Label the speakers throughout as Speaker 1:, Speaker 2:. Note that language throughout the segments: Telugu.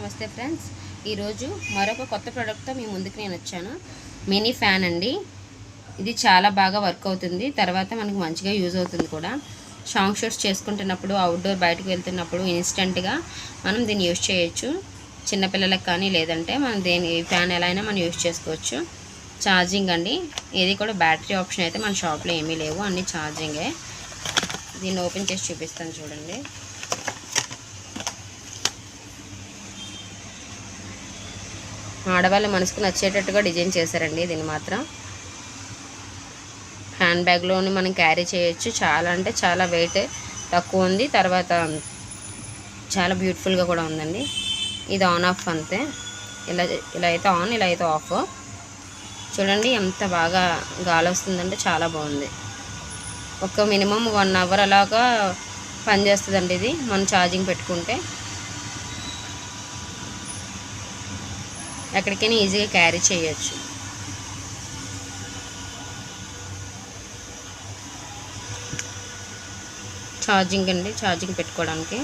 Speaker 1: నమస్తే ఫ్రెండ్స్, ఈరోజు మరొక కొత్త ప్రోడక్ట్తో మీ ముందుకు నేను వచ్చాను. మినీ ఫ్యాన్ అండి. ఇది చాలా బాగా వర్క్ అవుతుంది, తర్వాత మనకు మంచిగా యూజ్ అవుతుంది కూడా. సాంగ్ షూట్స్ చేసుకుంటున్నప్పుడు, అవుట్డోర్ బయటకు వెళ్తున్నప్పుడు ఇన్స్టెంట్గా మనం దీన్ని యూజ్ చేయొచ్చు. చిన్నపిల్లలకు కానీ లేదంటే మనం ఫ్యాన్ ఎలా అయినా మనం యూజ్ చేసుకోవచ్చు. ఛార్జింగ్ అండి, ఇది కూడా బ్యాటరీ ఆప్షన్ అయితే మన షాప్లో ఏమీ లేవు, అన్నీ ఛార్జింగే. దీన్ని ఓపెన్ చేసి చూపిస్తాను చూడండి. ఆడవాళ్ళ మనసుకు నచ్చేటట్టుగా డిజైన్ చేశారండి. దీన్ని మాత్రం హ్యాండ్ బ్యాగ్లోని మనం క్యారీ చేయొచ్చు. చాలా అంటే చాలా వెయిట్ తక్కువ ఉంది, తర్వాత చాలా బ్యూటిఫుల్గా కూడా ఉందండి. ఇది ఆన్ ఆఫ్ అంతే, ఇలా అయితే ఆన్, ఇలా అయితే ఆఫ్. చూడండి ఎంత బాగా గాలి వస్తుందంటే చాలా బాగుంది. ఒక మినిమం 1 అవర్ అలాగా పనిచేస్తుందండి ఇది మనం ఛార్జింగ్ పెట్టుకుంటే. ఎక్కడికైనా ఈజీగా క్యారీ చేయొచ్చు. ఛార్జింగ్ అండి, ఛార్జింగ్ పెట్టుకోవడానికి.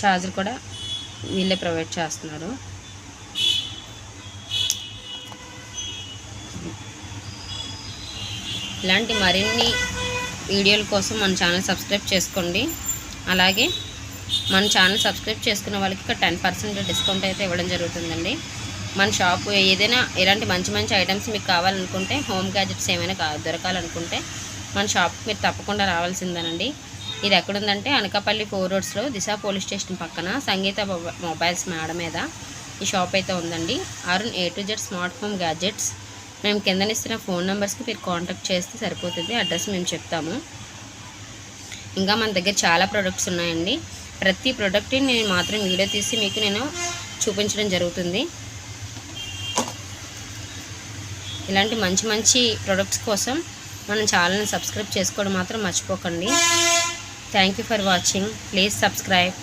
Speaker 1: ఛార్జర్ కూడా వీళ్ళే ప్రొవైడ్ చేస్తున్నారు. ఇలాంటి మరిన్ని వీడియోల కోసం మన ఛానల్ సబ్స్క్రైబ్ చేసుకోండి. అలాగే మన ఛానల్ సబ్స్క్రైబ్ చేసుకున్న వాళ్ళకి 10% డిస్కౌంట్ అయితే ఇవ్వడం జరుగుతుందండి. మన షాపు ఏదైనా ఇలాంటి మంచి మంచి ఐటమ్స్ మీకు కావాలనుకుంటే, హోమ్ గ్యాజెట్స్ ఏమైనా దొరకాలనుకుంటే మన షాప్కి మీరు తప్పకుండా రావాల్సిందేనండి. ఇది ఎక్కడుందంటే అనకాపల్లి 4 రోడ్స్లో దిశ పోలీస్ స్టేషన్ పక్కన సంగీత మొబైల్స్ మేడ మీద ఈ షాప్ అయితే ఉందండి. Arun A to Z smart home gadgets. మేము కిందనిస్తున్న ఫోన్ నెంబర్స్కి మీరు కాంటాక్ట్ చేస్తే సరిపోతుంది, అడ్రస్ మేము చెప్తాము. ఇంకా మన దగ్గర చాలా ప్రోడక్ట్స్ ఉన్నాయండి. ప్రతి ప్రోడక్ట్ని నేను మాత్రం వీడియో తీసి మీకు నేను చూపించడం జరుగుతుంది. ఇలాంటి మంచి మంచి ప్రోడక్ట్స్ కోసం మన ఛానల్ని సబ్స్క్రైబ్ చేసుకోవడం మాత్రం మర్చిపోకండి. Thank you for watching. Please subscribe.